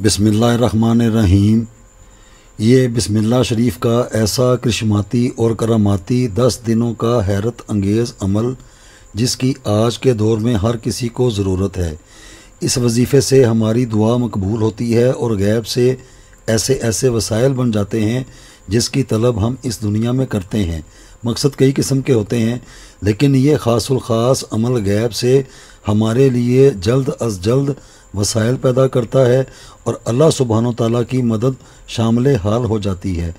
बिस्मिल्लाहिर्रहमानिर्रहीम। ये बिस्मिल्लाह शरीफ का ऐसा करिश्माती और करामाती 10 दिनों का हैरत अंगेज़ अमल जिसकी आज के दौर में हर किसी को ज़रूरत है। इस वजीफ़े से हमारी दुआ मकबूल होती है और गैब से ऐसे ऐसे वसाइल बन जाते हैं जिसकी तलब हम इस दुनिया में करते हैं। मकसद कई किस्म के होते हैं, लेकिन ये ख़ासुल ख़ास अमल गैब से हमारे लिए जल्द अज जल्द वसाइल पैदा करता है और अल्लाह सुब्हानो ताला की मदद शामिल हाल हो जाती है।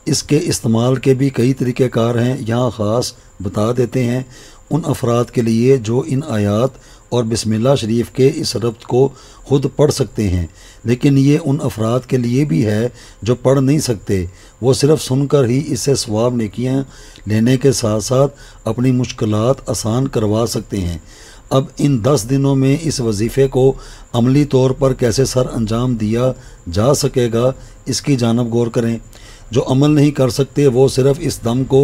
इसके इस्तेमाल के भी कई तरीक़ेकार हैं, यहाँ ख़ास बता देते हैं उन अफराद के लिए जो इन आयात और बिस्मिल्लाह शरीफ के इस रब्त को ख़ुद पढ़ सकते हैं, लेकिन ये उन अफराद के लिए भी है जो पढ़ नहीं सकते। वो सिर्फ़ सुनकर ही इससे सवाब नेकियां लेने के साथ साथ अपनी मुश्किलात आसान करवा सकते हैं। अब इन 10 दिनों में इस वजीफ़े को अमली तौर पर कैसे सर अंजाम दिया जा सकेगा, इसकी जानब गौर करें। जो अमल नहीं कर सकते वो सिर्फ़ इस दम को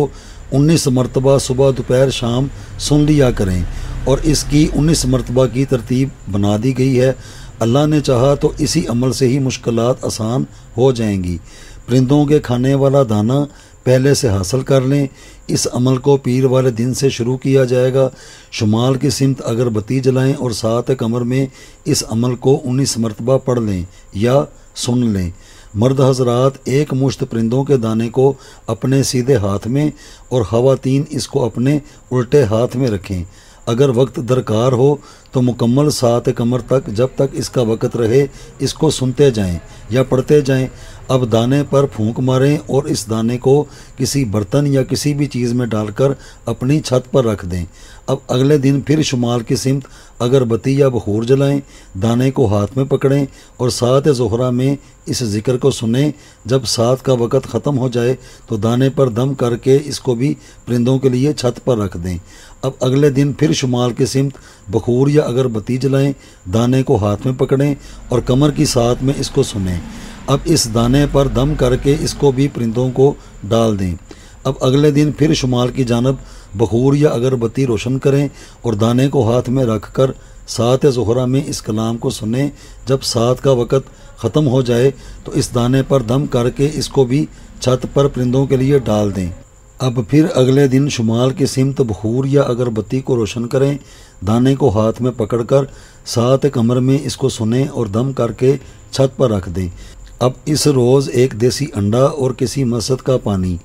19 मरतबा सुबह दोपहर शाम सुन लिया करें और इसकी 19 मरतबा की तरतीब बना दी गई है। अल्लाह ने चाहा तो इसी अमल से ही मुश्किलात आसान हो जाएंगी। परिंदों के खाने वाला दाना पहले से हासिल कर लें। इस अमल को पीर वाले दिन से शुरू किया जाएगा। शुमाल की सिमत अगरबत्ती जलाएं और सात कमर में इस अमल को 19 मरतबा पढ़ लें या सुन लें। मर्द हजरात एक मुश्त परिंदों के दाने को अपने सीधे हाथ में और ख़वातीन इसको अपने उल्टे हाथ में रखें। अगर वक्त दरकार हो तो मुकम्मल सात कमर तक जब तक इसका वक़्त रहे इसको सुनते जाएं या पढ़ते जाएं। अब दाने पर फूंक मारें और इस दाने को किसी बर्तन या किसी भी चीज़ में डालकर अपनी छत पर रख दें। अब अगले दिन फिर शुमाल की सिमत अगरबत्ती या बखूर जलाएं, दाने को हाथ में पकड़ें और सात ज़ोहरा में इस ज़िक्र को सुनें। जब सात का वक़्त ख़त्म हो जाए तो दाने पर दम करके इसको भी परिंदों के लिए छत पर रख दें। अब अगले दिन फिर शुमाल की सिमत बखूर या अगरबत्ती जलाएं, दाने को हाथ में पकड़ें और कमर की साथ में इसको सुनें। अब इस दाने पर दम करके इसको भी परिंदों को डाल दें। अब अगले दिन फिर शुमाल की जानब बखूर या अगरबत्ती रोशन करें और दाने को हाथ में रख कर सात ज़ोहरा में इस कलाम को सुनें। जब सात का वक़्त ख़त्म हो जाए तो इस दाने पर दम करके इसको भी छत पर परिंदों के लिए डाल दें। अब फिर अगले दिन शुमाल की सिमत बखूर या अगरबत्ती को रोशन करें, दाने को हाथ में पकड़कर सात कमर में इसको सुनें और दम करके छत पर रख दें। अब इस रोज़ एक देसी अंडा और किसी मसद का पानी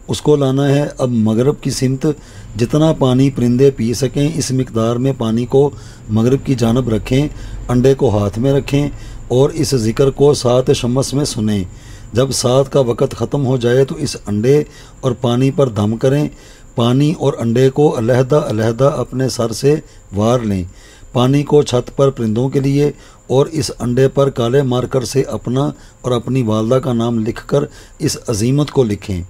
उसको लाना है। अब मगरब की सिमत जितना पानी परिंदे पी सकें इस मिकदार में पानी को मगरब की जानब रखें, अंडे को हाथ में रखें और इस ज़िक्र को सात शमस में सुनें। जब सात का वक़्त ख़त्म हो जाए तो इस अंडे और पानी पर दम करें। पानी और अंडे को अलहदा अलहदा अपने सर से वार लें। पानी को छत पर परिंदों के लिए और इस अंडे पर काले मार्कर से अपना और अपनी वालदा का नाम लिखकर इस अजीमत को लिखें।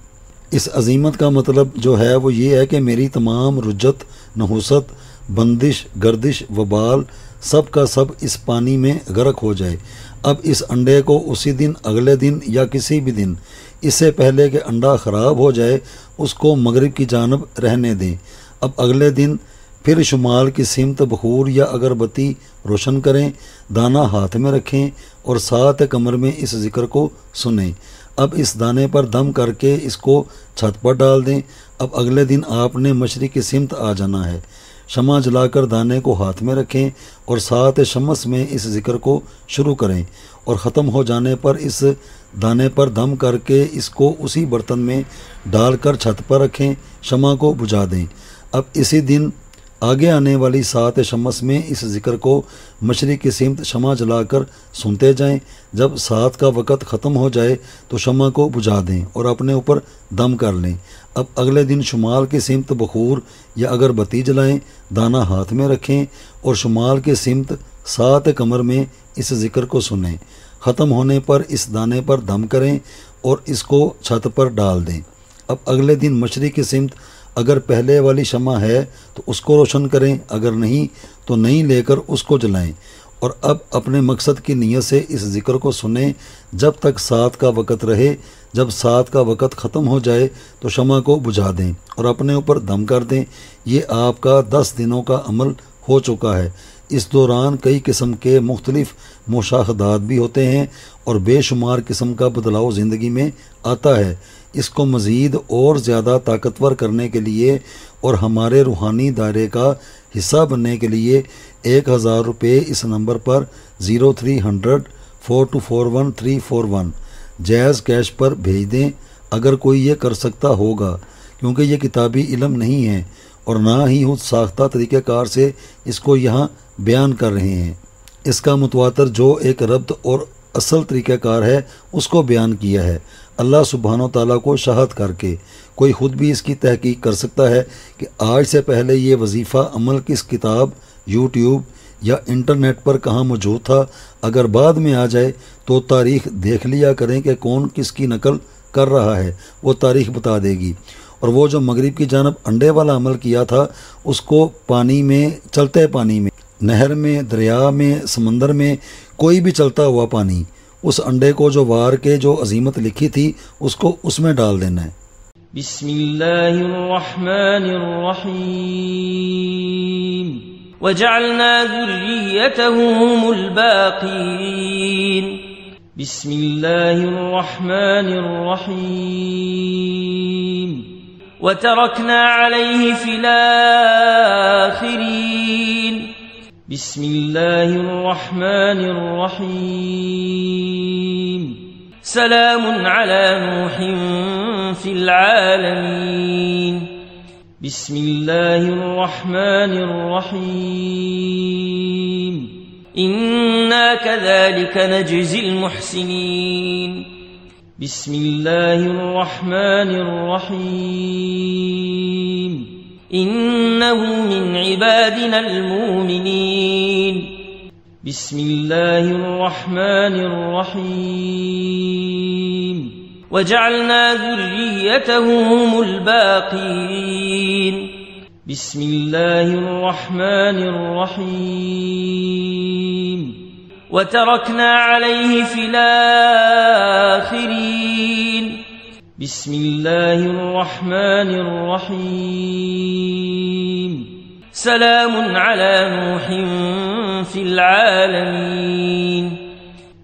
इस अजीमत का मतलब जो है वो ये है कि मेरी तमाम रुज्जत, नहुसत, बंदिश, गर्दिश, वबाल सब का सब इस पानी में गर्क हो जाए। अब इस अंडे को उसी दिन, अगले दिन या किसी भी दिन इससे पहले कि अंडा ख़राब हो जाए उसको मगरिब की जानब रहने दें। अब अगले दिन फिर शुमाल की सिमत बखूर या अगरबत्ती रोशन करें, दाना हाथ में रखें और सात कमर में इस ज़िक्र को सुनें। अब इस दाने पर दम करके इसको छत पर डाल दें। अब अगले दिन आपने मशरिक़ की सिमत आ जाना है। शमा जलाकर दाने को हाथ में रखें और सात शमस में इस ज़िक्र को शुरू करें और ख़त्म हो जाने पर इस दाने पर दम करके इसको उसी बर्तन में डालकर छत पर रखें, शमा को बुझा दें। अब इसी दिन आगे आने वाली सात शमस में इस ज़िक्र को मशरिक़ की सिमत शमा जलाकर सुनते जाएं। जब सात का वक़्त ख़त्म हो जाए तो शमा को बुझा दें और अपने ऊपर दम कर लें। अब अगले दिन शुमाल की सिमत बखूर या अगरबत्ती जलाएं, दाना हाथ में रखें और शुमाल की सिमत सात कमर में इस ज़िक्र को सुनें। ख़त्म होने पर इस दाने पर दम करें और इसको छत पर डाल दें। अब अगले दिन मशरिक़ की सिमत अगर पहले वाली शमा है तो उसको रोशन करें, अगर नहीं तो नई लेकर उसको जलाएं और अब अपने मकसद की नीयत से इस ज़िक्र को सुनें जब तक सात का वक़्त रहे। जब सात का वक़्त ख़त्म हो जाए तो शमा को बुझा दें और अपने ऊपर दम कर दें। ये आपका 10 दिनों का अमल हो चुका है। इस दौरान कई किस्म के मुख्तलिफ मुशाहदात भी होते हैं और बेशुमार किस्म का बदलाव ज़िंदगी में आता है। इसको मज़ीद और ज़्यादा ताकतवर करने के लिए और हमारे रूहानी दायरे का हिस्सा बनने के लिए 1000 रुपये इस नंबर पर 0300 4241 341 जायज़ कैश पर भेज दें अगर कोई ये कर सकता होगा, क्योंकि ये किताबी इल्म नहीं है और ना ही खुद साख्ता तरीक़ेकार से इसको यहाँ बयान कर रहे हैं। इसका मुतवातर जो एक रब्त और असल तरीक़ेकार है उसको बयान किया है अल्लाह सुब्हानो ताला को शहादत करके। कोई ख़ुद भी इसकी तहकीक कर सकता है कि आज से पहले ये वजीफ़ा अमल किस किताब, यूट्यूब या इंटरनेट पर कहाँ मौजूद था। अगर बाद में आ जाए तो तारीख़ देख लिया करें कि कौन किसकी नकल कर रहा है, वो तारीख़ बता देगी। और वो जो मगरिब की जानब अंडे वाला अमल किया था उसको पानी में, चलते पानी में, नहर में, दरिया में, समंदर में, कोई भी चलता हुआ पानी, उस अंडे को जो वार के जो अजीमत लिखी थी उसको उसमें डाल देना है। बिस्मिल्लाहिर्रहमानिर्रहीम वजअलना ज़ुर्रियतहु हुमुल बाक़ीन। बिस्मिल्लाहिर्रहमानिर्रहीम वतरकना अलैहि फिल आखिरीन। बिस्मिल्लाहिर्रहमानिर्रहीम सलामुन अला नूहिन फिल आलमीन। बिस्मिल्लाहिर्रहमानिर्रहीम इन्ना कज़ालिका नजज़िल मुहसिनीन। बिस्मिल्लाहिर्रहमानिर्रहीम इन्नहु मिन इबादिनल मुमिनीन। बिस्मिल्लाहिर्रहमानिर्रहीम वजअलना ज़ुर्रियतहु हुमुल बाक़ीन। बिस्मिल्लाहिर्रहमानिर्रहीम वतरकना अलैहि फिल आखिरीन। बिस्मिल्लाहिर्रहमानिर्रहीम सलामुन अला नूहिन फिल आलमीन।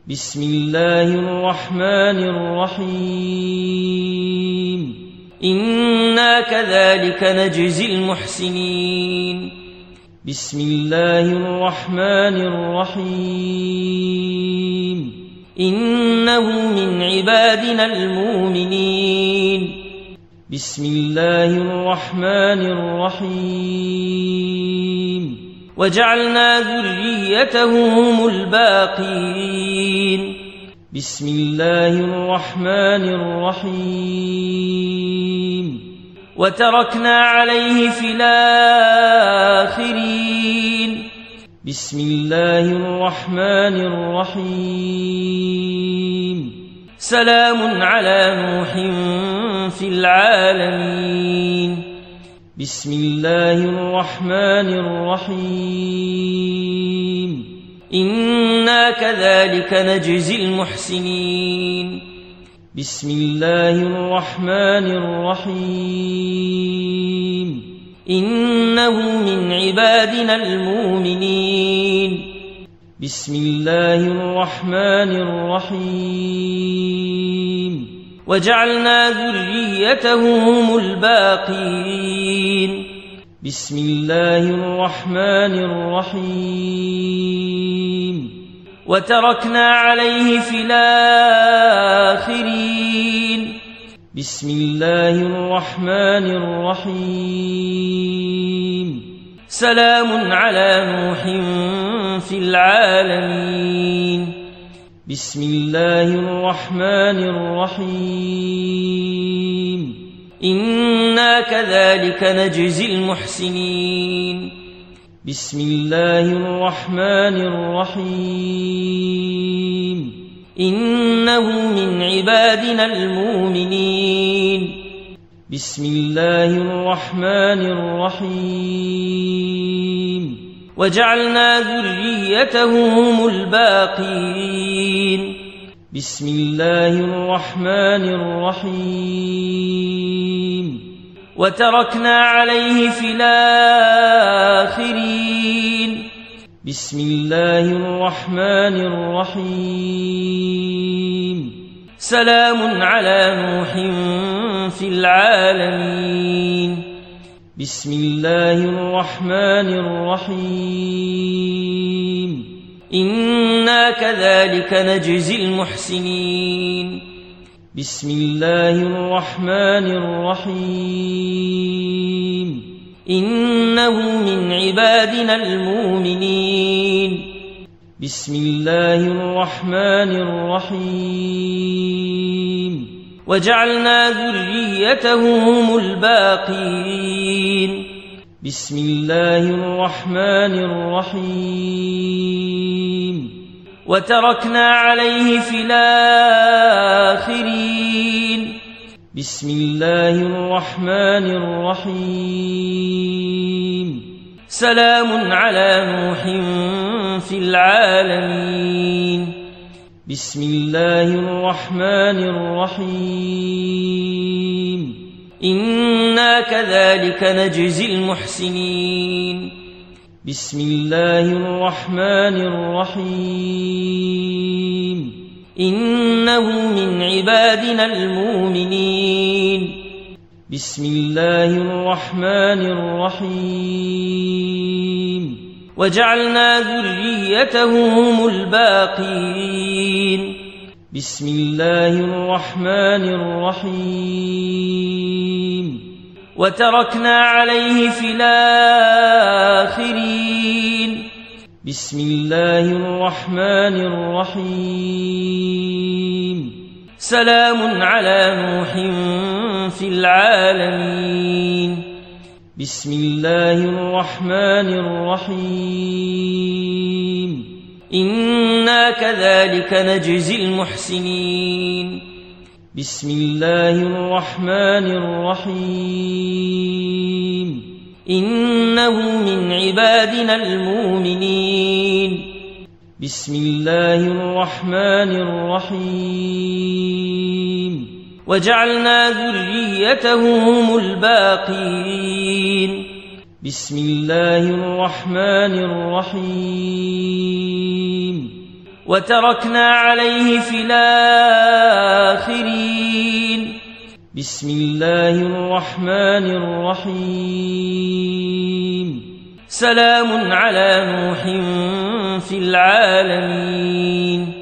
बिस्मिल्लाहिर्रहमानिर्रहीम इन्ना कज़ालिका नजज़िल मुहसिनीन। बिस्मिल्लाहिर्रहमानिर्रहीम इन्नहु मिन इबादिनल मुमिनीन। बिस्मिल्लाहिर्रहमानिर्रहीम वजअलना ज़ुर्रियतहु हुमुल बाक़ीन। बिस्मिल्लाहिर्रहमानिर्रहीम वतरकना अलैहि फिल आखिरीन। बिस्मिल्लाहिर्रहमानिर्रहीम सलामुन अला नूहिन फिल आलमीन। बिस्मिल्लाहिर्रहमानिर्रहीम इन्ना कज़ालिका नजज़िल मुहसिनीन। बिस्मिल्लाहिर्रहमानिर्रहीम इन्नहु मिन इबादिनल मुमिनीन। बिस्मिल्लाहिर्रहमानिर्रहीम वजअलना ज़ुर्रियतहु हुमुल बाक़ीन। बिस्मिल्लाहिर्रहमानिर्रहीम वतरकना अलैहि फिल आखिरीन। बिस्मिल्लाहिर्रहमानिर्रहीम सलामुन अला नूहिन फिल आलमीन। बिस्मिल्लाहिर्रहमानिर्रहीम इन्ना कज़ालिका नजज़िल मुहसिनीन। बिस्मिल्लाहिर्रहमानिर्रहीम इन्नहु मिन इबादिनल मुमिनीन। बिस्मिल्लाहिर्रहमानिर्रहीम वजअलना ज़ुर्रियतहु हुमुल बाक़ीन। बिस्मिल्लाहिर्रहमानिर्रहीम वतरकना अलैहि फिल आखिरीन। بسم الله الرحمن الرحيم سلام على نوح في العالمين بسم الله الرحمن الرحيم إنا كذلك نجزي المحسنين بسم الله الرحمن الرحيم إنه من عبادنا المؤمنين بسم الله الرحمن الرحيم وجعلنا ذريته هم الباقين بسم الله الرحمن الرحيم وتركنا عليه في الآخرين بسم الله الرحمن الرحيم سلام على نوح في العالمين بسم الله الرحمن الرحيم إنا كذلك نجزي المحسنين بسم الله الرحمن الرحيم إنه من عبادنا المؤمنين بسم الله الرحمن الرحيم وجعلنا ذريته هم الباقين بسم الله الرحمن الرحيم وتركنا عليه في الآخرين بسم الله الرحمن الرحيم سلام على نوح في العالمين بسم الله الرحمن الرحيم إنا كذلك نجزي المحسنين بسم الله الرحمن الرحيم إنه من عبادنا المؤمنين بسم الله الرحمن الرحيم وجعلنا ذريته هم الباقين بسم الله الرحمن الرحيم وتركنا عليه في الآخرين بسم الله الرحمن الرحيم سلام على نوح في العالمين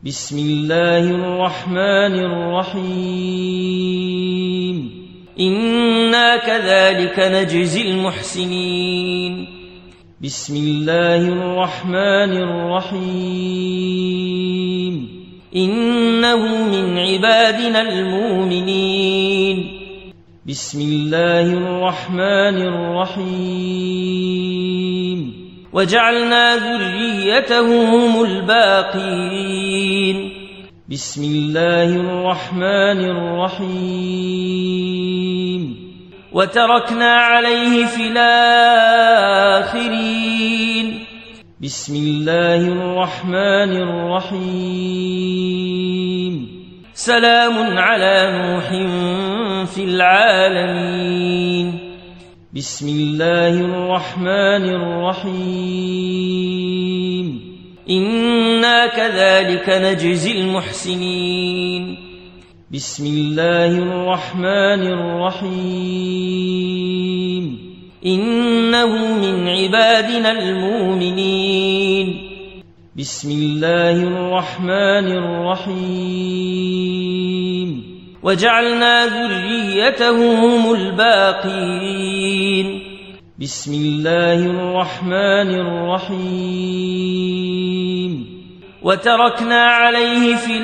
بسم الله الرحمن الرحيم إنا كذلك نجزي المحسنين بسم الله الرحمن الرحيم إنه من عبادنا المؤمنين بسم الله الرحمن الرحيم وجعلنا ذريته هم الباقين بسم الله الرحمن الرحيم وتركنا عليه في الآخرين بسم الله الرحمن الرحيم سلام على نوح في العالمين بسم الله الرحمن الرحيم إنا كذلك نجزي المحسنين بسم الله الرحمن الرحيم إنه من عبادنا المؤمنين بسم الله الرحمن الرحيم وجعلنا ذريته هم الباقين بسم الله الرحمن الرحيم وتركنا عليه في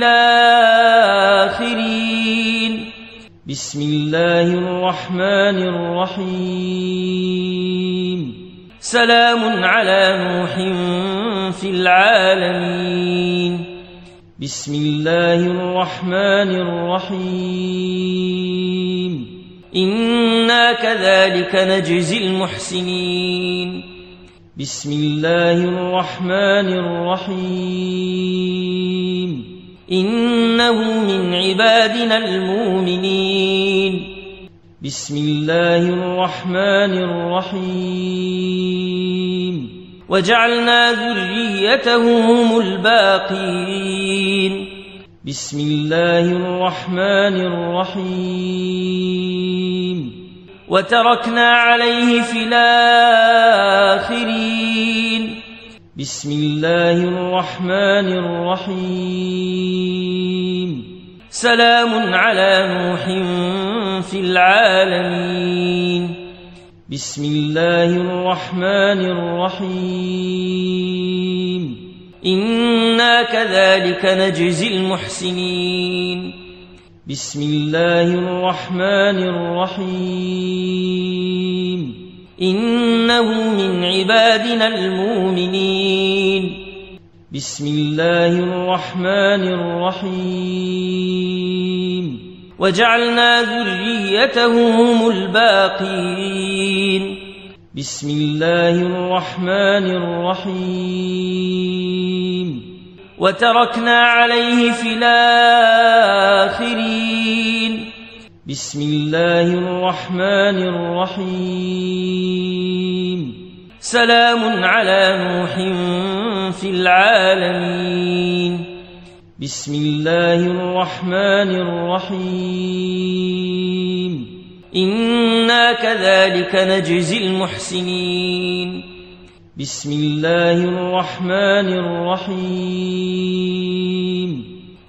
الآخرين بسم الله الرحمن الرحيم سلام على نوح في العالمين بسم الله الرحمن الرحيم إنا كذلك نجزي المحسنين بسم الله الرحمن الرحيم إنه من عبادنا المؤمنين بسم الله الرحمن الرحيم وجعلنا ذريته هم الباقين. بسم الله الرحمن الرحيم. وتركنا عليه في الآخرين. بسم الله الرحمن الرحيم. سلام على نوح في العالمين. بسم الله الرحمن الرحيم. إنا كذلك نجزي المحسنين. بسم الله الرحمن الرحيم. إنه من عبادنا المؤمنين. بسم الله الرحمن الرحيم. وجعلنا ذريته هم الباقين. بسم الله الرحمن الرحيم. وتركنا عليه في الآخرين. بسم الله الرحمن الرحيم. سلام على نوح في العالمين. بسم الله الرحمن الرحيم. إنا كذلك نجزي المحسنين. بسم الله الرحمن الرحيم.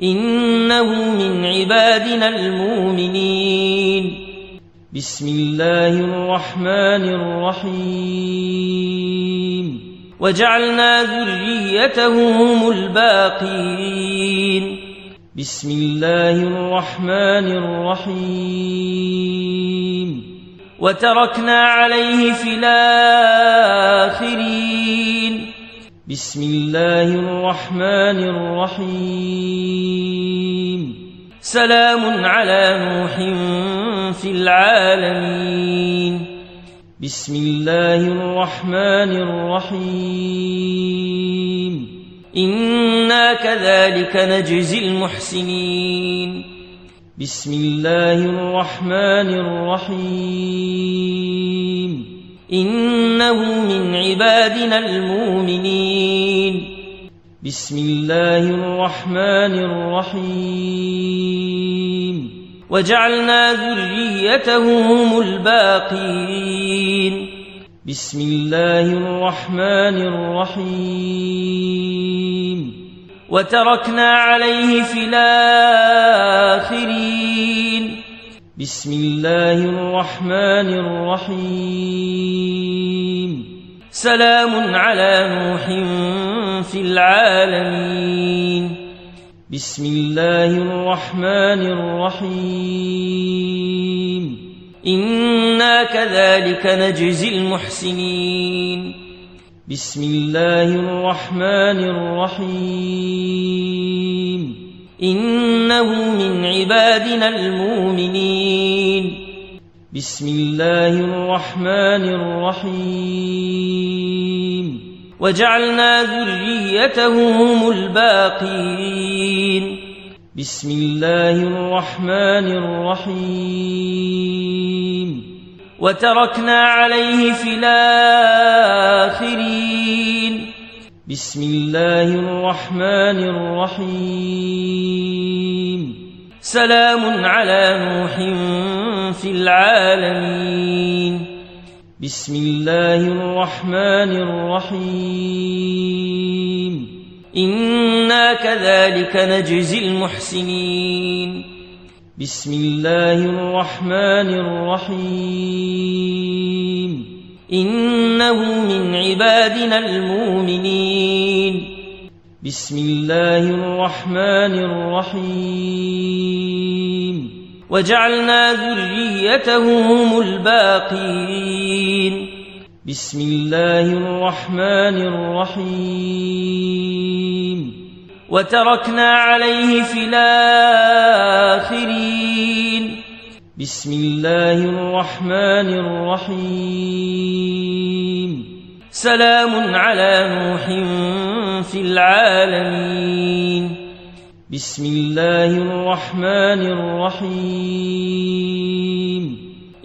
إنه من عبادنا المؤمنين. بسم الله الرحمن الرحيم. وجعلنا ذريته هم الباقين. بسم الله الرحمن الرحيم. وتركنا عليه في الآخرين. بسم الله الرحمن الرحيم. سلام على نوح في العالمين. بسم الله الرحمن الرحيم. إنا كذلك نجزي المحسنين. بسم الله الرحمن الرحيم. إنه من عبادنا المؤمنين. بسم الله الرحمن الرحيم. وجعلنا ذريته هم الباقين. بسم الله الرحمن الرحيم. وتركنا عليه في الآخرين. بسم الله الرحمن الرحيم. سلام على نوح في العالمين. بسم الله الرحمن الرحيم. إنا كذلك نجزي المحسنين. بسم الله الرحمن الرحيم. إنه من عبادنا المؤمنين. بسم الله الرحمن الرحيم. وجعلنا ذريته هم الباقين. بسم الله الرحمن الرحيم. وتركنا عليه في الآخرين. بسم الله الرحمن الرحيم. سلام على نوح في العالمين. بسم الله الرحمن الرحيم. إنا كذلك نجزي المحسنين. بسم الله الرحمن الرحيم. إنه من عبادنا المؤمنين. بسم الله الرحمن الرحيم. وجعلنا ذريته هم الباقين. بسم الله الرحمن الرحيم. وتركنا عليه في الآخرين. بسم الله الرحمن الرحيم. سلام على نوح في العالمين. بسم الله الرحمن الرحيم.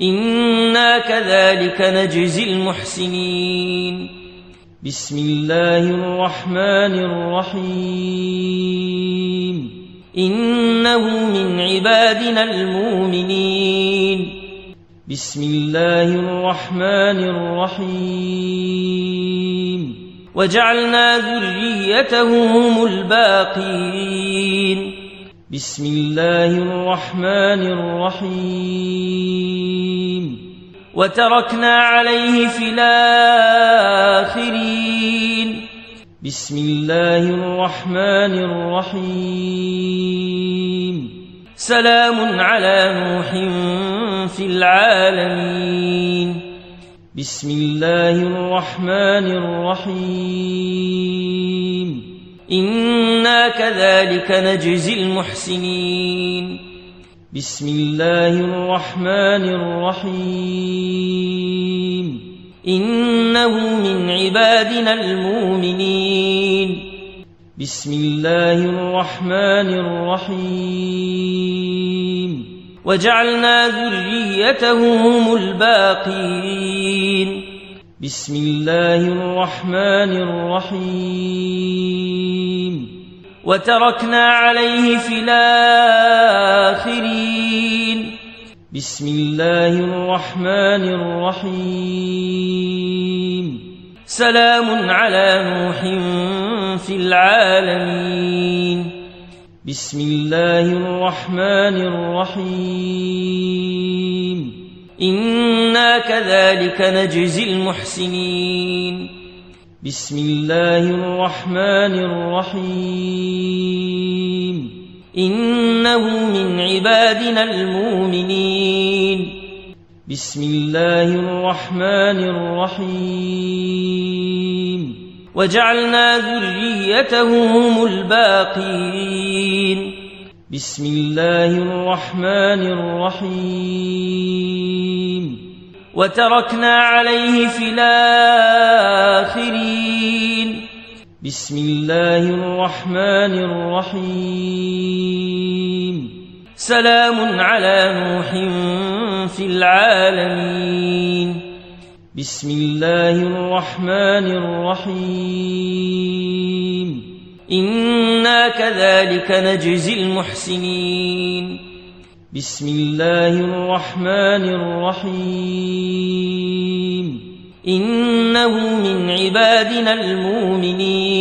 إنا كذلك نجزي المحسنين. بسم الله الرحمن الرحيم إنه من عبادنا المؤمنين بسم الله الرحمن الرحيم وجعلنا ذريته هم الباقين بسم الله الرحمن الرحيم وتركنا عليه في الآخرين بسم الله الرحمن الرحيم سلام على نوح في العالمين بسم الله الرحمن الرحيم إنا كذلك نجزي المحسنين بسم الله الرحمن الرحيم إنه من عبادنا المؤمنين بسم الله الرحمن الرحيم وجعلنا ذريته هم الباقين بسم الله الرحمن الرحيم وتركنا عليه في الآخرين بسم الله الرحمن الرحيم سلام على نوح في العالمين بسم الله الرحمن الرحيم إنا كذلك نجزي المحسنين بسم الله الرحمن الرحيم إنه من عبادنا المؤمنين بسم الله الرحمن الرحيم وجعلنا ذريته هم الباقين بسم الله الرحمن الرحيم وتركنا عليه في الآخرين بسم الله الرحمن الرحيم سلام على نوح في العالمين بسم الله الرحمن الرحيم إنا كذلك نجزي المحسنين بسم الله الرحمن الرحيم إنه من عبادنا المؤمنين